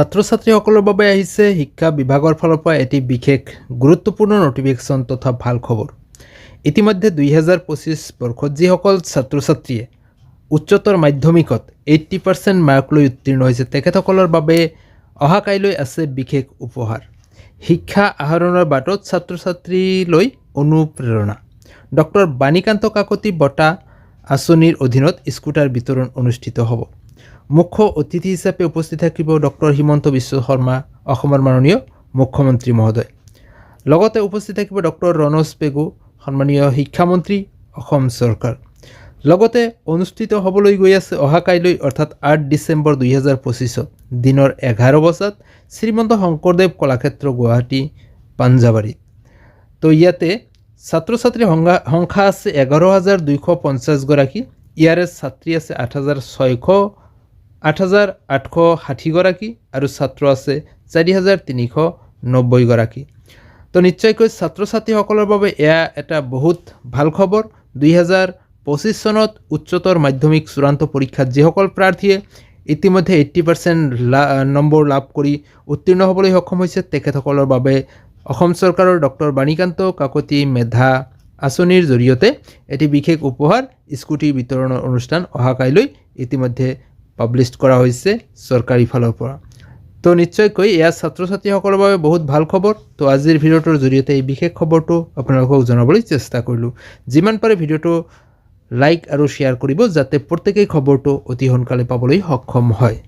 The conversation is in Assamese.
ছাত্ৰ ছাত্ৰীসকলৰ বাবে আহিছে শিক্ষা বিভাগৰ ফালৰ পৰা এটি বিশেষ গুৰুত্বপূৰ্ণ নটিফিকেশ্যন তথা ভাল খবৰ। ইতিমধ্যে 2025 বৰ্ষত যিসকল ছাত্ৰ ছাত্ৰীয়ে উচ্চতৰ মাধ্যমিকত 80% মাৰ্ক লৈ উত্তীৰ্ণ হৈছে তেখেতসকলৰ বাবে অহা কাইলৈ আছে বিশেষ উপহাৰ। শিক্ষা আহৰণৰ বাটত ছাত্ৰ ছাত্ৰীলৈ অনুপ্ৰেৰণা। ডক্টৰ বাণীকান্ত কাকতি বঁটা আঁচনিৰ অধীনত স্কুটাৰ বিতৰণ অনুষ্ঠিত হ'ব। মুখ্য অতিথি হিচাপে উপস্থিত থাকিব ডক্টৰ হিমন্ত বিশ্ব শৰ্মা, অসমৰ মাননীয় মুখ্যমন্ত্ৰী মহোদয়। লগতে উপস্থিত থাকিব ডক্টৰ ৰণোজ পেগু, সন্মানীয় শিক্ষামন্ত্ৰী, অসম চৰকাৰ। লগতে অনুষ্ঠিত হ'বলৈ গৈ আছে অহা কাইলৈ অৰ্থাৎ 8 ডিচেম্বৰ 2025 দিনৰ 11 বজাত শ্ৰীমন্ত শংকৰদেৱ কলাক্ষেত্ৰ, গুৱাহাটী, পাঞ্জাবাৰীত। তো ইয়াতে ছাত্ৰ ছাত্ৰীৰ সংখ্যা আছে 11,250 গৰাকী। ইয়াৰে ছাত্ৰী আছে 8,860 গৰাকী আৰু ছাত্ৰ আছে 4,390 গৰাকী। তো নিশ্চয়কৈ ছাত্ৰ ছাত্ৰীসকলৰ বাবে এয়া এটা বহুত ভাল খবৰ। 2025 চনত উচ্চতৰ মাধ্যমিক চূড়ান্ত পৰীক্ষাত যিসকল প্ৰাৰ্থীয়ে ইতিমধ্যে 80% নম্বৰ লাভ কৰি উত্তীৰ্ণ হ'বলৈ সক্ষম হৈছে তেখেতসকলৰ বাবে অসম চৰকাৰৰ ডক্টৰ বাণীকান্ত কাকতি মেধা আঁচনিৰ জৰিয়তে এটি বিশেষ উপহাৰ স্কুটি বিতৰণৰ অনুষ্ঠান অহা কাইলৈ ইতিমধ্যে পাব্লিছ কৰা হৈছে চৰকাৰী ফালৰ পৰা। তো নিশ্চয়কৈ এয়া ছাত্ৰ ছাত্ৰীসকলৰ বাবে বহুত ভাল খবৰ। তো আজিৰ ভিডিঅ'টোৰ জৰিয়তে এই বিশেষ খবৰটো আপোনালোকক জনাবলৈ চেষ্টা কৰিলোঁ। যিমান পাৰে ভিডিঅ'টো লাইক আৰু শ্বেয়াৰ কৰিব যাতে প্ৰত্যেকেই খবৰটো অতি সোনকালে পাবলৈ সক্ষম হয়।